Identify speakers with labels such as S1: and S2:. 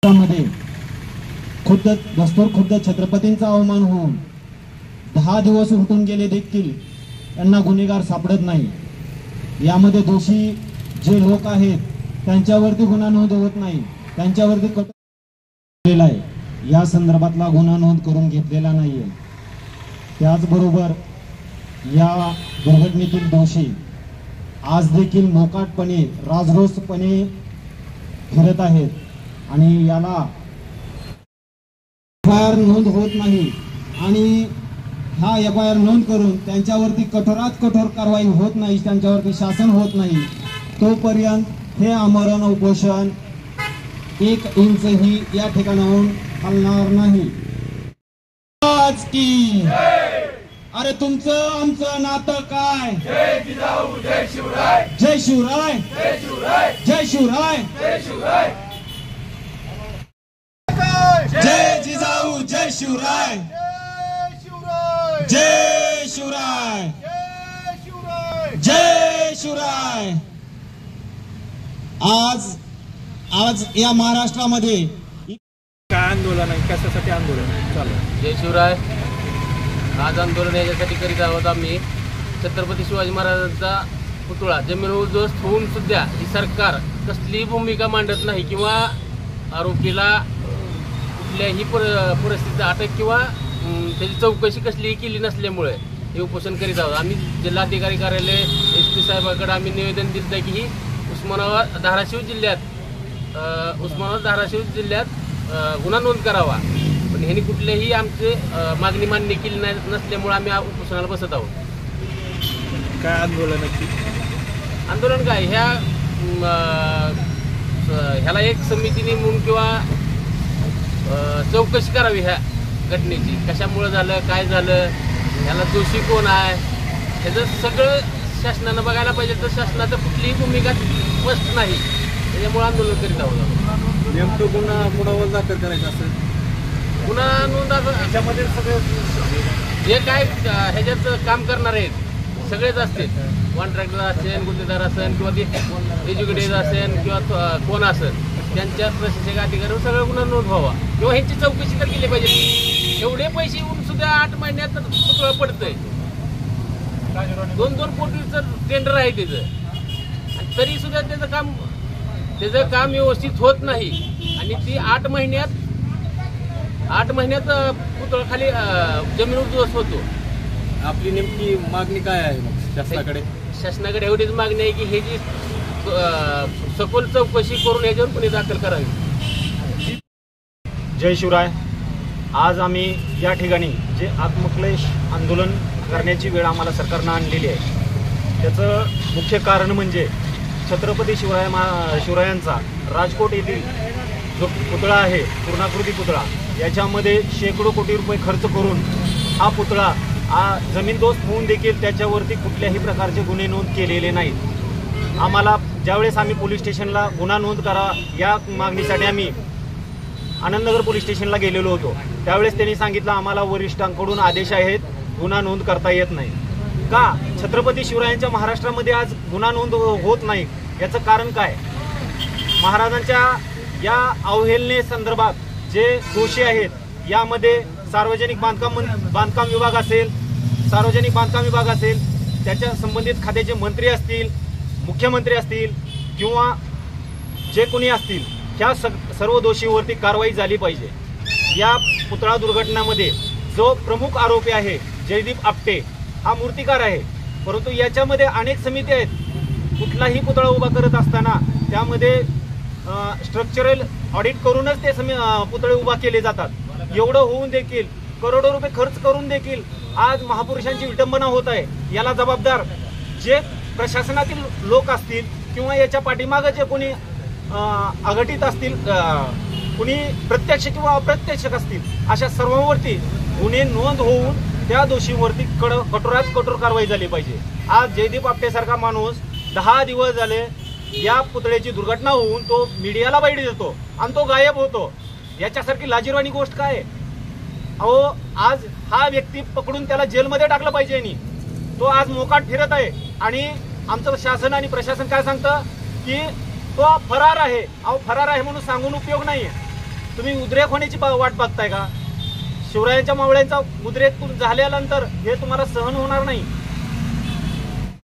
S1: मध्ये खुद्द दस्तूर खुद्द छत्रपतींचा अवमान होऊन 10 दिवस उलटून गेले देखील त्यांना गुन्हेगार सापडत नाही। यामध्ये दोषी जे लोक आहेत त्यांच्यावरती गुन्हा नोंद होत नाही, त्यांच्यावरती कठोर आहे, या संदर्भातला गुन्हा नोंद करून घेतलेला नाहीये। त्याचबरोबर या दुर्घटनेतील दोषी आज देखील मोकाटपणे राजरोसपणे फिरत आहेत आणि याला एफआयआर नोंद होत नाही आणि हा एफआयआर नोंद करून त्यांच्यावरती कठोरात कठोर कारवाई होत नाही, त्यांच्यावरती शासन होत नाही, तोपर्यंत हे आमरण उपोषण 1 इंचही या ठिकाणाहून हलणार नाही। आज की अरे तुमचं आमचं नातं काय?
S2: जय जिजाऊ जय शिवराय,
S1: जय शिवराय,
S2: जय शिवराय,
S1: जय शिवराय,
S2: जय शिवराय,
S1: जय जिजाऊ जय शिवराय,
S2: जय शिवराय,
S1: जय शिवराय,
S2: जय शिवराय,
S1: जय शिवराय। आज या महाराष्ट्रामध्ये
S3: काय आंदोलन आहे, कशासाठी आंदोलन चालू?
S4: जय शिवराय। आज आंदोलन याच्यासाठी करीत आहोत आम्ही छत्रपती शिवाजी महाराजांचा पुतळा जमीन उद्ध्वस्त होऊन सुद्धा ही सरकार कसलीही भूमिका मांडत नाही किंवा आरोपीला कुठल्याही परिस्थितीत अटक किंवा त्याची चौकशी कसलीही केली नसल्यामुळे हे उपोषण करीत आहोत। आम्ही जिल्हाधिकारी कार्यालय SP साहेबांकडे आम्ही निवेदन दिलं आहे की ही उस्मानाबाद धाराशिव जिल्ह्यात गुन्हा नोंद करावा, पण ह्यांनी कुठल्याही आमचे मागणी मान्य केली नसल्यामुळे आम्ही उपोषणाला बसत आहोत।
S3: काय आंदोलनाची
S4: आंदोलन काय ह्याला एक समिती नेमून किंवा चौकशी करावी ह्या घटनेची, कशामुळे झालं, काय झालं, ह्याला दोषी कोण आहे, ह्याचं सगळं शासनानं बघायला पाहिजे। तर शासनाचं कुठलीही भूमिका स्पष्ट नाही, त्याच्यामुळे आंदोलन करीत आहोत।
S3: नेमकं गुन्हा कुणावर दाखल करायचा असेल?
S4: गुन्हा नोंद
S3: त्याच्यामध्ये सगळे
S4: जे काय ह्याच्यात काम करणारे आहेत सगळेच असतील, कॉन्ट्रॅक्टर असेल, गुत्तेदार असेल किंवा ते एज्युकेटेड असेल किंवा कोण असेल, त्यांच्या प्रशासकीय अधिकाऱ्यावर सगळं गुन्हा नोंद व्हावा किंवा ह्यांची चौकशी तर केली पाहिजे। एवढे पैसे येऊन सुद्धा 8 महिन्यात पुतळा पडतंय, 2-2 कोटीचं टेंडर आहे त्याचं, आणि तरी सुद्धा त्याचं काम व्यवस्थित होत नाही आणि ती 8 महिन्यात पुतळा खाली जमीन उद्ध्वस्त होतो।
S3: आपली नेमकी मागणी काय आहे मग शासनाकडे?
S4: शासनाकडे एवढीच मागणी आहे की हे जी सखोल चौकशी करून ह्याच्यावर गुन्हे दाखल करावे।
S1: जय शिवराय। आज आम्ही या ठिकाणी जे आत्मक्लेश आंदोलन करण्याची वेळ आम्हाला सरकारनं आणलेली आहे, त्याचं मुख्य कारण म्हणजे छत्रपती शिवरायांचा राजकोट येथील जो पुतळा आहे, पूर्णाकृती पुतळा, याच्यामध्ये शेकडो कोटी रुपये खर्च करून हा पुतळा जमीनदोस्त होऊन देखील त्याच्यावरती कुठल्याही प्रकारचे गुन्हे नोंद केलेले नाहीत। आम्हाला ज्यावेळेस आम्ही पोलीस स्टेशनला गुन्हा नोंद करा या मागणीसाठी आम्ही आनंदनगर पोलीस स्टेशनला गेलेलो होतो, त्यावेळेस त्यांनी सांगितलं आम्हाला वरिष्ठांकडून आदेश आहेत, गुन्हा नोंद करता येत नाही। का छत्रपती शिवरायांच्या महाराष्ट्रामध्ये आज गुन्हा नोंद होत नाही, याचं कारण काय? महाराजांच्या या अवहेलने संदर्भात जे दोषी आहेत यामध्ये सार्वजनिक बांधकाम विभाग असेल, त्याच्या संबंधित खात्याचे मंत्री असतील, मुख्यमंत्री असतील किंवा जे कोणी असतील, ह्या सर्व दोषींवरती कारवाई झाली पाहिजे। या पुतळा दुर्घटनेमध्ये जो प्रमुख आरोपी आहे जयदीप आपटे हा मूर्तिकार आहे, परंतु याच्यामध्ये अनेक समिती आहेत। कुठलाही पुतळा उभा करत असताना त्यामध्ये स्ट्रक्चरल ऑडिट करूनच ते पुतळे उभा केले जातात। एवढं होऊन देखील करोडो रुपये खर्च करून देखील आज महापुरुषांची विटंबना होत आहे। याला जबाबदार जे प्रशासनातील लोक असतील किंवा याच्या पाठीमागे जे कोणी अघटित असतील, कुणी प्रत्यक्ष किंवा अप्रत्यक्ष असतील, अशा सर्वांवरती गुन्हे नोंद होऊन त्या दोषींवरती कठोरात कठोर कारवाई झाली पाहिजे। आज जयदीप आपटेसारखा माणूस 10 दिवस झाले या पुतळ्याची दुर्घटना होऊन तो मीडियाला बाईट देतो आणि तो गायब होतो, याच्यासारखी लाजिरवाणी गोष्ट काय? अहो, आज हा व्यक्ती पकडून त्याला जेलमध्ये टाकलं पाहिजे आणि तो आज मोकाट फिरत आहे आणि आमचं शासन आणि प्रशासन काय सांगतं की तो फरार आहे। अहो, फरार आहे म्हणून सांगून उपयोग नाहीये। तुम्ही उद्रेक होण्याची वाट बघताय का? शिवरायांच्या मावळ्यांचा उद्रेक झाल्यानंतर हे तुम्हाला सहन होणार नाही.